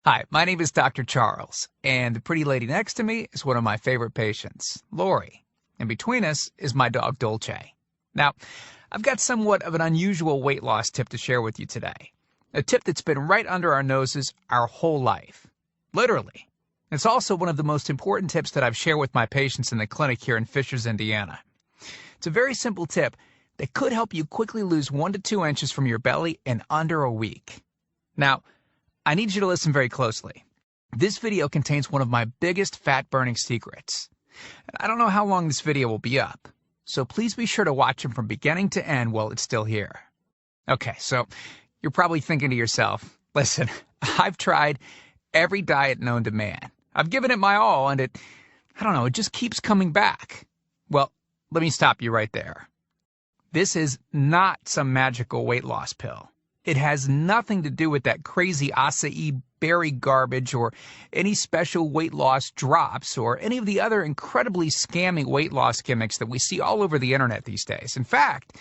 Hi, my name is Dr. Charles, and the pretty lady next to me is one of my favorite patients, Lori. And between us is my dog, Dolce. Now, I've got somewhat of an unusual weight loss tip to share with you today. A tip that's been right under our noses our whole life. Literally. It's also one of the most important tips that I've shared with my patients in the clinic here in Fishers, Indiana. It's a very simple tip that could help you quickly lose 1 to 2 inches from your belly in under a week. Now, I need you to listen very closely. This video contains one of my biggest fat-burning secrets. And I don't know how long this video will be up, so please be sure to watch it from beginning to end while it's still here. Okay, so you're probably thinking to yourself, listen, I've tried every diet known to man. I've given it my all, and it just keeps coming back. Well, let me stop you right there. This is not some magical weight loss pill. It has nothing to do with that crazy acai berry garbage or any special weight loss drops or any of the other incredibly scammy weight loss gimmicks that we see all over the internet these days. In fact,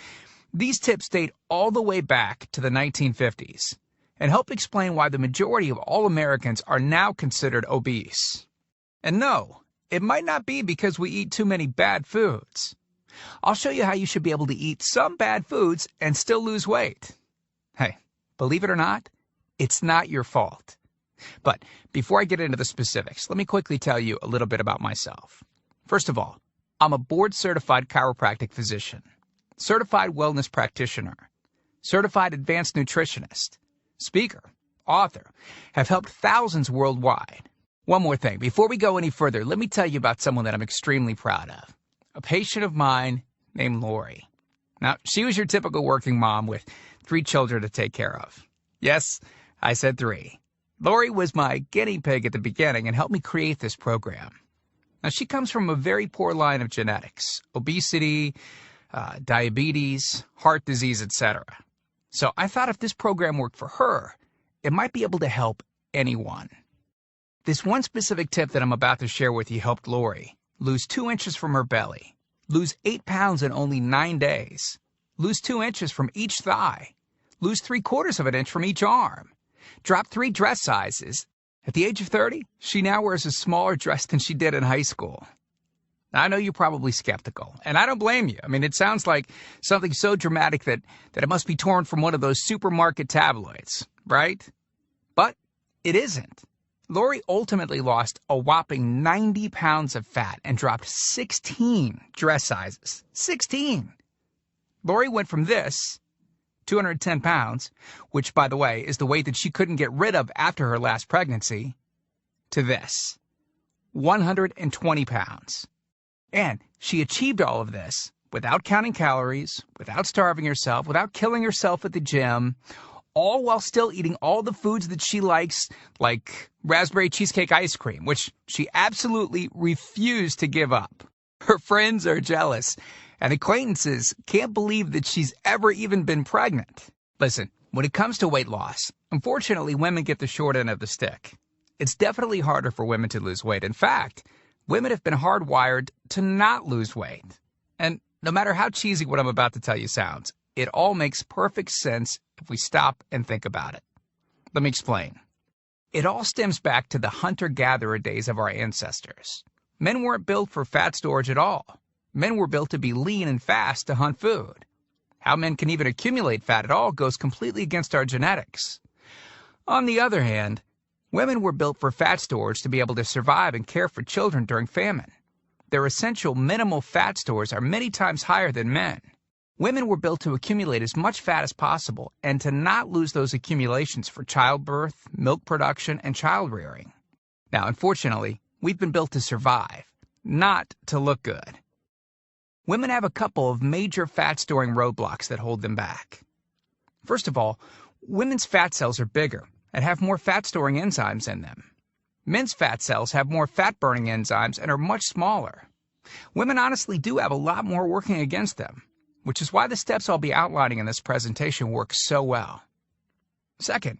these tips date all the way back to the 1950s and help explain why the majority of all Americans are now considered obese. And no, it might not be because we eat too many bad foods. I'll show you how you should be able to eat some bad foods and still lose weight. Hey, believe it or not, it's not your fault. But before I get into the specifics, let me quickly tell you a little bit about myself. First of all, I'm a board-certified chiropractic physician, certified wellness practitioner, certified advanced nutritionist, speaker, author, have helped thousands worldwide. One more thing, before we go any further, let me tell you about someone that I'm extremely proud of. A patient of mine named Lori. Now, she was your typical working mom with 3 children to take care of. Yes, I said 3. Lori was my guinea pig at the beginning and helped me create this program. Now, she comes from a very poor line of genetics, obesity, diabetes, heart disease, etc. So I thought if this program worked for her, it might be able to help anyone. This one specific tip that I'm about to share with you helped Lori lose 2 inches from her belly, lose 8 pounds in only 9 days, lose 2 inches from each thigh, lose 3/4 of an inch from each arm, drop 3 dress sizes. At the age of 30, she now wears a smaller dress than she did in high school. Now, I know you're probably skeptical, and I don't blame you. I mean, it sounds like something so dramatic that it must be torn from one of those supermarket tabloids, right? But it isn't. Lori ultimately lost a whopping 90 pounds of fat and dropped 16 dress sizes. 16! Lori went from this, 210 pounds, which, by the way, is the weight that she couldn't get rid of after her last pregnancy, to this, 120 pounds. And she achieved all of this without counting calories, without starving herself, without killing herself at the gym, all while still eating all the foods that she likes, like raspberry cheesecake ice cream, which she absolutely refused to give up. Her friends are jealous, and acquaintances can't believe that she's ever even been pregnant. Listen, when it comes to weight loss, unfortunately, women get the short end of the stick. It's definitely harder for women to lose weight. In fact, women have been hardwired to not lose weight. And no matter how cheesy what I'm about to tell you sounds, it all makes perfect sense if we stop and think about it. Let me explain. It all stems back to the hunter-gatherer days of our ancestors. Men weren't built for fat storage at all. Men were built to be lean and fast to hunt food. How men can even accumulate fat at all goes completely against our genetics. On the other hand, women were built for fat storage to be able to survive and care for children during famine. Their essential minimal fat stores are many times higher than men. Women were built to accumulate as much fat as possible and to not lose those accumulations for childbirth, milk production, and child rearing. Now, unfortunately, we've been built to survive, not to look good. Women have a couple of major fat-storing roadblocks that hold them back. First of all, women's fat cells are bigger and have more fat-storing enzymes in them. Men's fat cells have more fat-burning enzymes and are much smaller. Women honestly do have a lot more working against them, which is why the steps I'll be outlining in this presentation work so well. Second,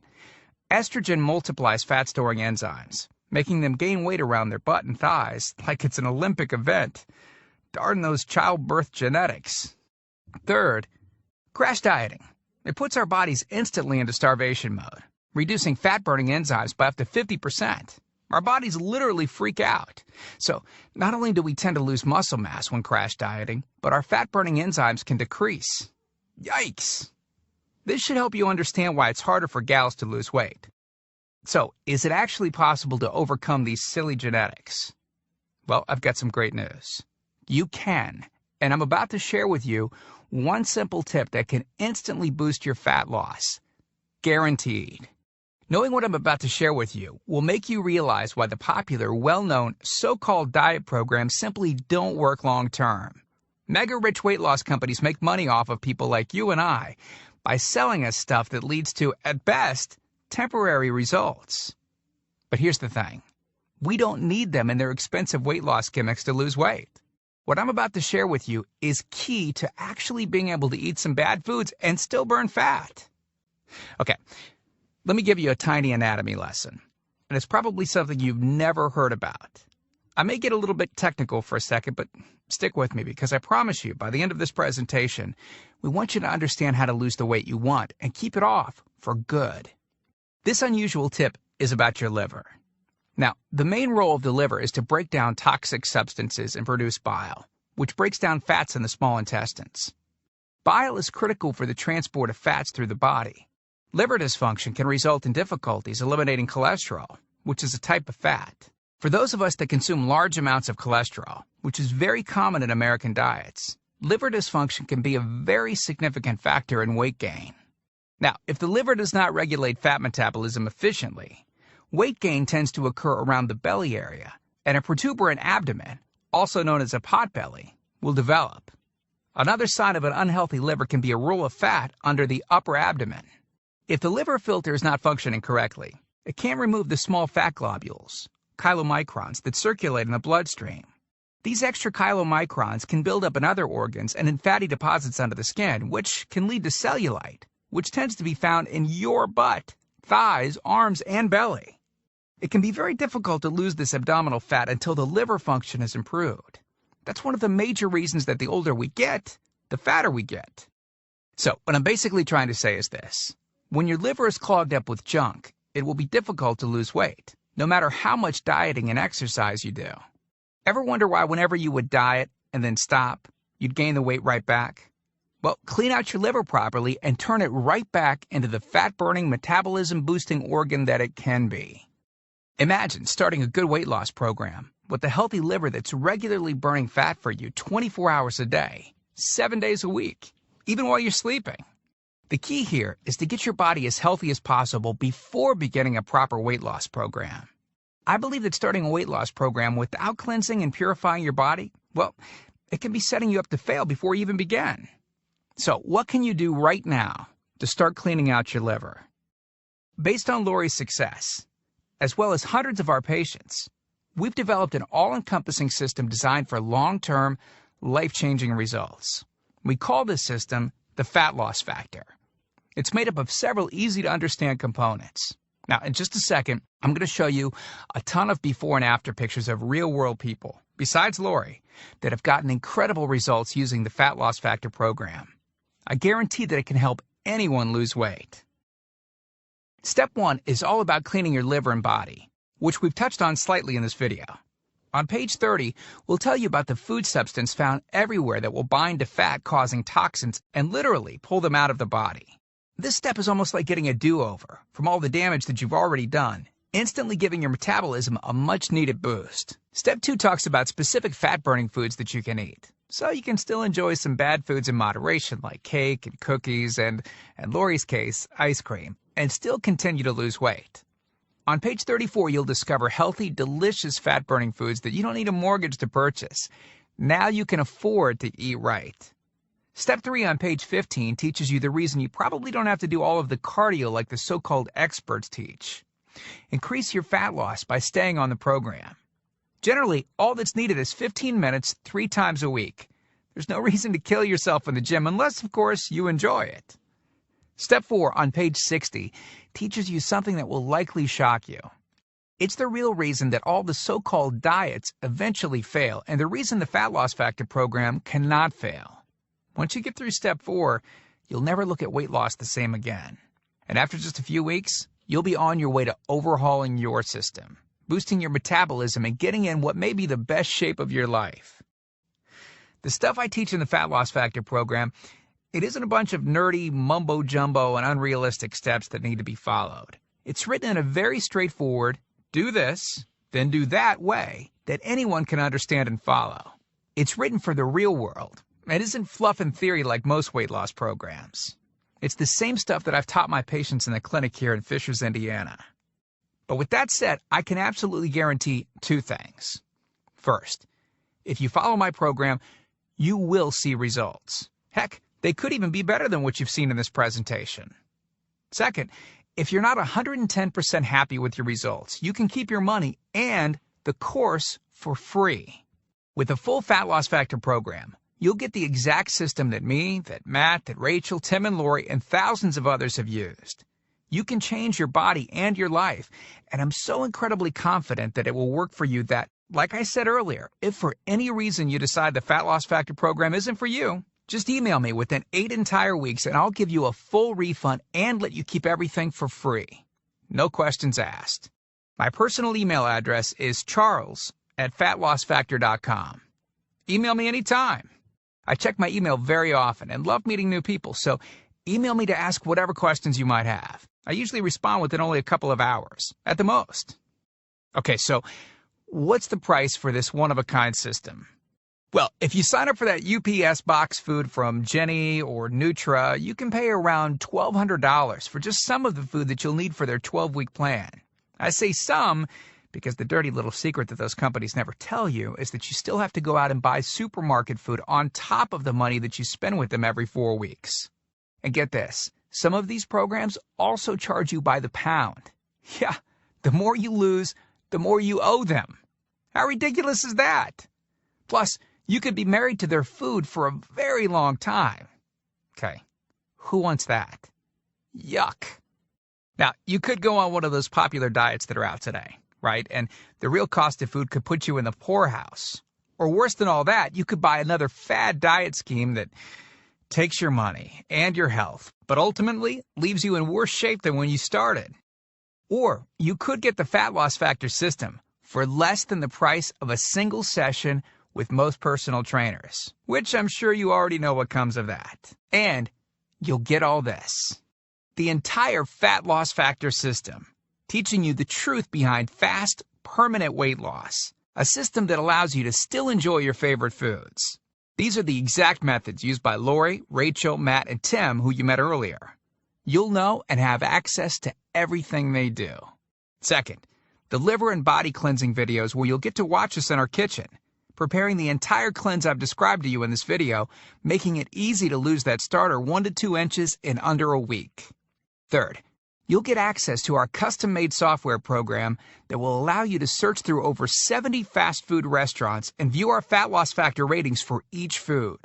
estrogen multiplies fat-storing enzymes, making them gain weight around their butt and thighs like it's an Olympic event. Darn those childbirth genetics. Third, crash dieting. It puts our bodies instantly into starvation mode. reducing fat-burning enzymes by up to 50%. Our bodies literally freak out. So, not only do we tend to lose muscle mass when crash dieting, but our fat-burning enzymes can decrease. Yikes! This should help you understand why it's harder for gals to lose weight. So, is it actually possible to overcome these silly genetics? Well, I've got some great news. You can, and I'm about to share with you one simple tip that can instantly boost your fat loss. Guaranteed. Knowing what I'm about to share with you will make you realize why the popular, well-known, so-called diet programs simply don't work long-term. Mega-rich weight loss companies make money off of people like you and I by selling us stuff that leads to, at best, temporary results. But here's the thing. We don't need them in their expensive weight loss gimmicks to lose weight. What I'm about to share with you is key to actually being able to eat some bad foods and still burn fat. Okay, let me give you a tiny anatomy lesson. And it's probably something you've never heard about. I may get a little bit technical for a second, but stick with me because I promise you, by the end of this presentation, we want you to understand how to lose the weight you want and keep it off for good. This unusual tip is about your liver. Now, the main role of the liver is to break down toxic substances and produce bile, which breaks down fats in the small intestines. Bile is critical for the transport of fats through the body. Liver dysfunction can result in difficulties eliminating cholesterol, which is a type of fat. For those of us that consume large amounts of cholesterol, which is very common in American diets, liver dysfunction can be a very significant factor in weight gain. Now, if the liver does not regulate fat metabolism efficiently, weight gain tends to occur around the belly area, and a protuberant abdomen, also known as a potbelly, will develop. Another sign of an unhealthy liver can be a roll of fat under the upper abdomen. If the liver filter is not functioning correctly, it can't remove the small fat globules, chylomicrons, that circulate in the bloodstream. These extra chylomicrons can build up in other organs and in fatty deposits under the skin, which can lead to cellulite, which tends to be found in your butt, thighs, arms, and belly. It can be very difficult to lose this abdominal fat until the liver function is improved. That's one of the major reasons that the older we get, the fatter we get. So, what I'm basically trying to say is this. When your liver is clogged up with junk, it will be difficult to lose weight, no matter how much dieting and exercise you do. Ever wonder why whenever you would diet and then stop, you'd gain the weight right back? Well, clean out your liver properly and turn it right back into the fat-burning, metabolism-boosting organ that it can be. Imagine starting a good weight loss program with a healthy liver that's regularly burning fat for you 24 hours a day, 7 days a week, even while you're sleeping. The key here is to get your body as healthy as possible before beginning a proper weight loss program. I believe that starting a weight loss program without cleansing and purifying your body, well, it can be setting you up to fail before you even begin. So, what can you do right now to start cleaning out your liver? Based on Lori's success, as well as hundreds of our patients, we've developed an all-encompassing system designed for long-term, life-changing results. We call this system the Fat Loss Factor. It's made up of several easy-to-understand components. Now, in just a second, I'm going to show you a ton of before and after pictures of real-world people, besides Lori, that have gotten incredible results using the Fat Loss Factor program. I guarantee that it can help anyone lose weight. Step 1 is all about cleaning your liver and body, which we've touched on slightly in this video. On page 30, we'll tell you about the food substance found everywhere that will bind to fat, causing toxins and literally pull them out of the body. This step is almost like getting a do-over from all the damage that you've already done, instantly giving your metabolism a much-needed boost. Step 2 talks about specific fat-burning foods that you can eat, so you can still enjoy some bad foods in moderation like cake and cookies and, in Lori's case, ice cream, and still continue to lose weight. On page 34, you'll discover healthy, delicious fat-burning foods that you don't need a mortgage to purchase. Now you can afford to eat right. Step 3 on page 15 teaches you the reason you probably don't have to do all of the cardio like the so-called experts teach. Increase your fat loss by staying on the program. Generally, all that's needed is 15 minutes 3 times a week. There's no reason to kill yourself in the gym unless, of course, you enjoy it. Step 4 on page 60 teaches you something that will likely shock you. It's the real reason that all the so-called diets eventually fail, and the reason the Fat Loss Factor program cannot fail. Once you get through step 4, you'll never look at weight loss the same again. And after just a few weeks, you'll be on your way to overhauling your system, boosting your metabolism, and getting in what may be the best shape of your life. The stuff I teach in the Fat Loss Factor program, it isn't a bunch of nerdy mumbo-jumbo and unrealistic steps that need to be followed. It's written in a very straightforward, do this, then do that way that anyone can understand and follow. It's written for the real world. It isn't fluff and theory like most weight loss programs. It's the same stuff that I've taught my patients in the clinic here in Fishers, Indiana. But with that said, I can absolutely guarantee two things. First, if you follow my program, you will see results. Heck, they could even be better than what you've seen in this presentation. Second, if you're not 110% happy with your results, you can keep your money and the course for free. With the full Fat Loss Factor program, you'll get the exact system that me, that Matt, that Rachel, Tim, and Lori, and thousands of others have used. You can change your body and your life, and I'm so incredibly confident that it will work for you that, like I said earlier, if for any reason you decide the Fat Loss Factor program isn't for you, just email me within 8 entire weeks and I'll give you a full refund and let you keep everything for free. No questions asked. My personal email address is charles@fatlossfactor.com. Email me anytime. I check my email very often and love meeting new people, so email me to ask whatever questions you might have. I usually respond within only a couple of hours, at the most. Okay, so what's the price for this one-of-a-kind system? Well, if you sign up for that UPS box food from Jenny or Nutra, you can pay around $1,200 for just some of the food that you'll need for their 12-week plan. I say some because the dirty little secret that those companies never tell you is that you still have to go out and buy supermarket food on top of the money that you spend with them every 4 weeks. And get this, some of these programs also charge you by the pound. Yeah, the more you lose, the more you owe them. How ridiculous is that? Plus, you could be married to their food for a very long time. Okay, who wants that? Yuck. Now, you could go on one of those popular diets that are out today, right? And the real cost of food could put you in the poorhouse. Or worse than all that, you could buy another fad diet scheme that takes your money and your health, but ultimately leaves you in worse shape than when you started. Or you could get the Fat Loss Factor system for less than the price of a single session with most personal trainers, which I'm sure you already know what comes of that. And you'll get all this. The entire Fat Loss Factor system, teaching you the truth behind fast, permanent weight loss, a system that allows you to still enjoy your favorite foods. These are the exact methods used by Lori, Rachel, Matt, and Tim, who you met earlier. You'll know and have access to everything they do. Second, the liver and body cleansing videos where you'll get to watch us in our kitchen, preparing the entire cleanse I've described to you in this video, making it easy to lose that starter 1 to 2 inches in under a week. Third, you'll get access to our custom-made software program that will allow you to search through over 70 fast food restaurants and view our Fat Loss Factor ratings for each food.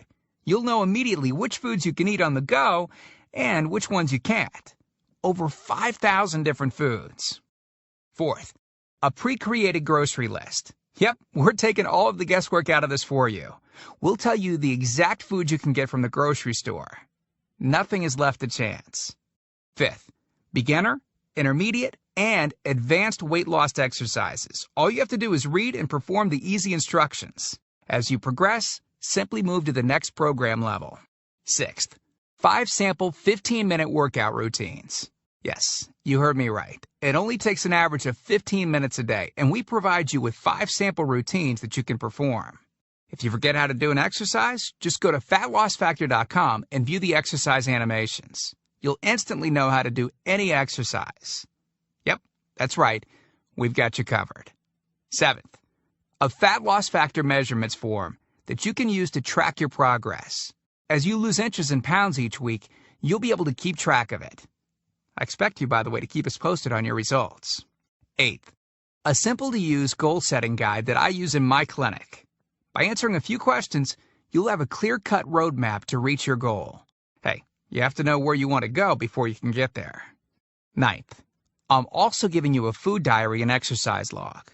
You'll know immediately which foods you can eat on the go and which ones you can't. Over 5,000 different foods. Fourth, a pre-created grocery list. Yep, we're taking all of the guesswork out of this for you. We'll tell you the exact food you can get from the grocery store. Nothing is left to chance. Fifth, beginner, intermediate, and advanced weight loss exercises. All you have to do is read and perform the easy instructions. As you progress, simply move to the next program level. Sixth, 5 sample 15-minute workout routines. Yes, you heard me right. It only takes an average of 15 minutes a day, and we provide you with 5 sample routines that you can perform. If you forget how to do an exercise, just go to fatlossfactor.com and view the exercise animations. You'll instantly know how to do any exercise. Yep, that's right. We've got you covered. Seventh, a Fat Loss Factor measurements form that you can use to track your progress. As you lose inches and pounds each week, you'll be able to keep track of it. I expect you, by the way, to keep us posted on your results. Eighth, a simple-to-use goal-setting guide that I use in my clinic. By answering a few questions, you'll have a clear-cut roadmap to reach your goal. Hey, you have to know where you want to go before you can get there. Ninth, I'm also giving you a food diary and exercise log.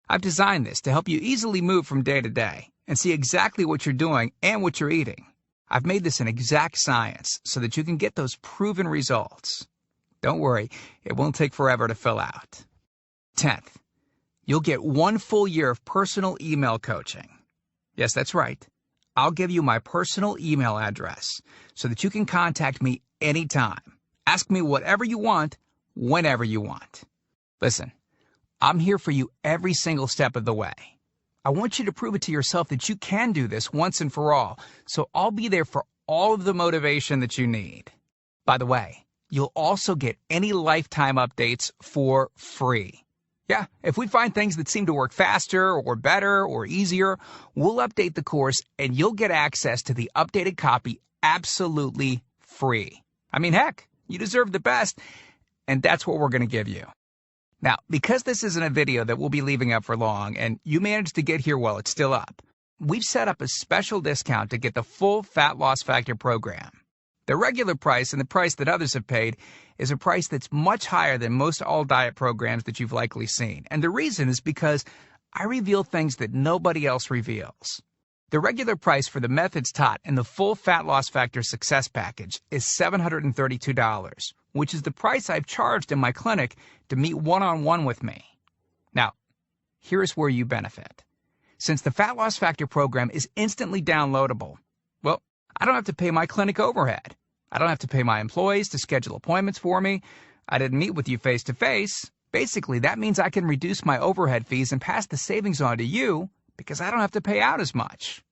I've designed this to help you easily move from day to day and see exactly what you're doing and what you're eating. I've made this an exact science so that you can get those proven results. Don't worry, it won't take forever to fill out. 10th, you'll get 1 full year of personal email coaching. Yes, that's right. I'll give you my personal email address so that you can contact me anytime. Ask me whatever you want, whenever you want. Listen, I'm here for you every single step of the way. I want you to prove it to yourself that you can do this once and for all, so I'll be there for all of the motivation that you need. By the way, you'll also get any lifetime updates for free. Yeah, if we find things that seem to work faster or better or easier, we'll update the course and you'll get access to the updated copy absolutely free. I mean, heck, you deserve the best, and that's what we're going to give you. Now, because this isn't a video that we'll be leaving up for long, and you managed to get here while it's still up, we've set up a special discount to get the full Fat Loss Factor program. The regular price and the price that others have paid is a price that's much higher than most all-diet programs that you've likely seen. And the reason is because I reveal things that nobody else reveals. The regular price for the methods taught in the full Fat Loss Factor Success Package is $732, which is the price I've charged in my clinic to meet one-on-one with me. Now, here's where you benefit. Since the Fat Loss Factor program is instantly downloadable, well, I don't have to pay my clinic overhead. I don't have to pay my employees to schedule appointments for me. I didn't meet with you face-to-face. Basically, that means I can reduce my overhead fees and pass the savings on to you because I don't have to pay out as much.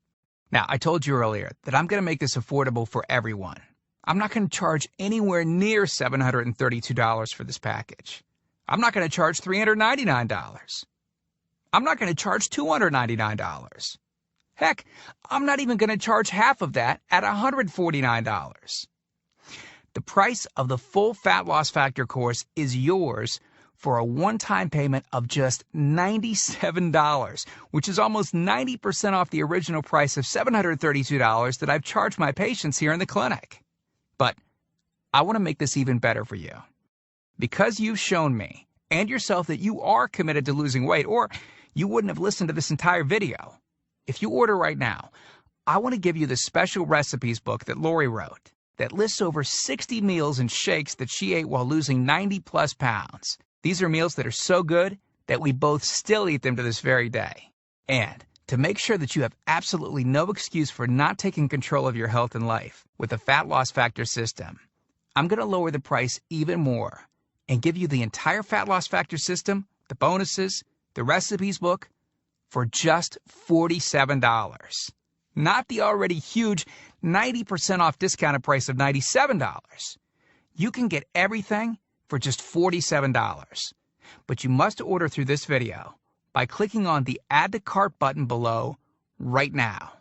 Now, I told you earlier that I'm going to make this affordable for everyone. I'm not going to charge anywhere near $732 for this package. I'm not going to charge $399. I'm not going to charge $299. Heck, I'm not even going to charge half of that at $149. The price of the full Fat Loss Factor course is yours for a one-time payment of just $97, which is almost 90% off the original price of $732 that I've charged my patients here in the clinic. But I want to make this even better for you. Because you've shown me and yourself that you are committed to losing weight, or you wouldn't have listened to this entire video. If you order right now, I want to give you the special recipes book that Lori wrote that lists over 60 meals and shakes that she ate while losing 90-plus pounds. These are meals that are so good that we both still eat them to this very day. And to make sure that you have absolutely no excuse for not taking control of your health and life with the Fat Loss Factor system, I'm going to lower the price even more and give you the entire Fat Loss Factor system, the bonuses, the recipes book, for just $47. Not the already huge 90% off discounted price of $97. You can get everything for just $47. But you must order through this video by clicking on the Add to Cart button below right now.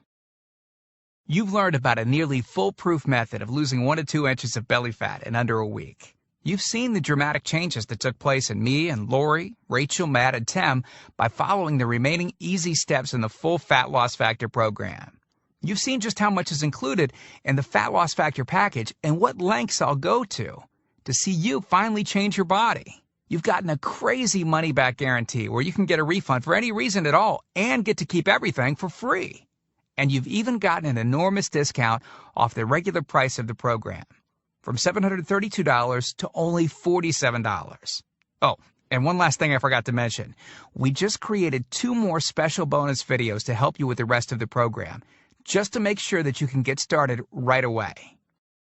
You've learned about a nearly foolproof method of losing 1 to 2 inches of belly fat in under a week. You've seen the dramatic changes that took place in me and Lori, Rachel, Matt, and Tim by following the remaining easy steps in the full Fat Loss Factor program. You've seen just how much is included in the Fat Loss Factor package and what lengths I'll go to see you finally change your body. You've gotten a crazy money-back guarantee where you can get a refund for any reason at all and get to keep everything for free. And you've even gotten an enormous discount off the regular price of the program, from $732 to only $47. Oh, and one last thing I forgot to mention. We just created 2 more special bonus videos to help you with the rest of the program, just to make sure that you can get started right away.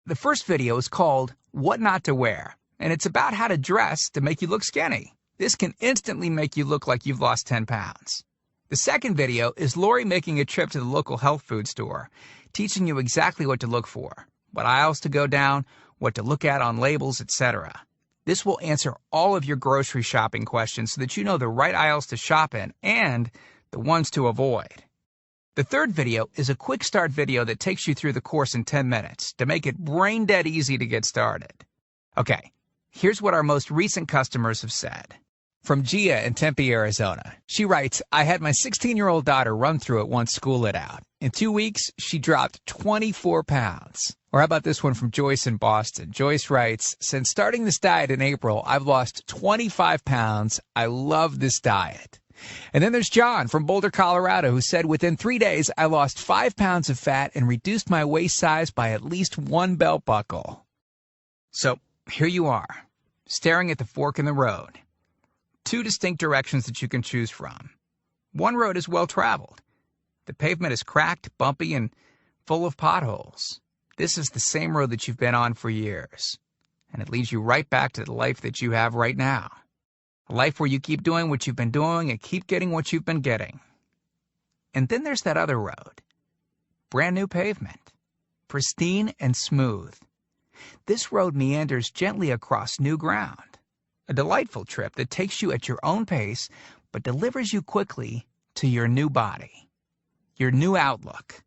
The first video is called What Not to Wear, and it's about how to dress to make you look skinny. This can instantly make you look like you've lost 10 pounds. The second video is Lori making a trip to the local health food store, teaching you exactly what to look for, what aisles to go down, what to look at on labels, etc. This will answer all of your grocery shopping questions so that you know the right aisles to shop in and the ones to avoid. The third video is a quick start video that takes you through the course in 10 minutes to make it brain dead easy to get started. Okay, here's what our most recent customers have said. From Gia in Tempe, Arizona. She writes, I had my 16-year-old daughter run through it once school lit out. In 2 weeks, she dropped 24 pounds. Or how about this one from Joyce in Boston? Joyce writes, since starting this diet in April, I've lost 25 pounds. I love this diet. And then there's John from Boulder, Colorado, who said within 3 days, I lost 5 pounds of fat and reduced my waist size by at least 1 belt buckle. So here you are. staring at the fork in the road. Two distinct directions that you can choose from. One road is well traveled. The pavement is cracked, bumpy, and full of potholes. This is the same road that you've been on for years. And it leads you right back to the life that you have right now. A life where you keep doing what you've been doing and keep getting what you've been getting. And then there's that other road. Brand new pavement. Pristine and smooth. This road meanders gently across new ground. A delightful trip that takes you at your own pace, but delivers you quickly to your new body, your new outlook,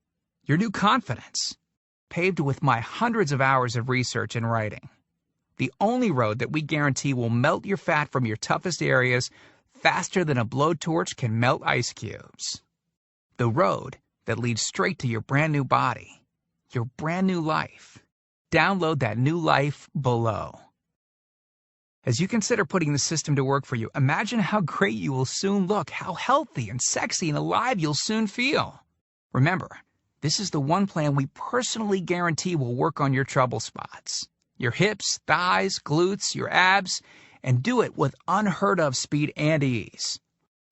your new confidence, paved with my hundreds of hours of research and writing. The only road that we guarantee will melt your fat from your toughest areas faster than a blowtorch can melt ice cubes. The road that leads straight to your brand new body, your brand new life. Download that new life below. As you consider putting the system to work for you, imagine how great you will soon look, how healthy and sexy and alive you'll soon feel. Remember, this is the one plan we personally guarantee will work on your trouble spots. Your hips, thighs, glutes, your abs, and do it with unheard of speed and ease.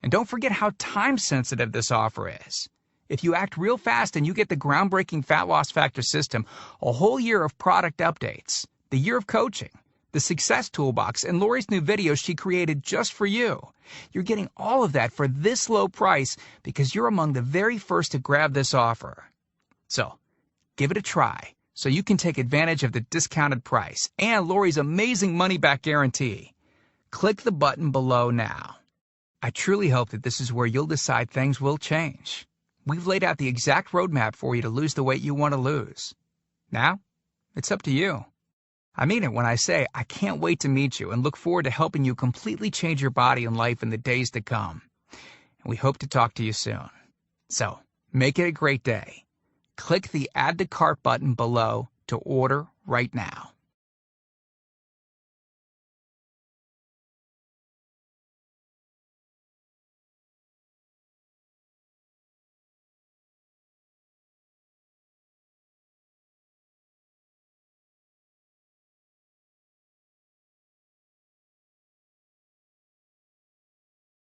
And don't forget how time-sensitive this offer is. If you act real fast and you get the groundbreaking Fat Loss Factor system, a whole year of product updates, the year of coaching, the Success Toolbox, and Lori's new videos she created just for you. You're getting all of that for this low price because you're among the very first to grab this offer. So, give it a try so you can take advantage of the discounted price and Lori's amazing money-back guarantee. Click the button below now. I truly hope that this is where you'll decide things will change. We've laid out the exact roadmap for you to lose the weight you want to lose. Now, it's up to you. I mean it when I say I can't wait to meet you and look forward to helping you completely change your body and life in the days to come. And we hope to talk to you soon. So, make it a great day. Click the Add to Cart button below to order right now.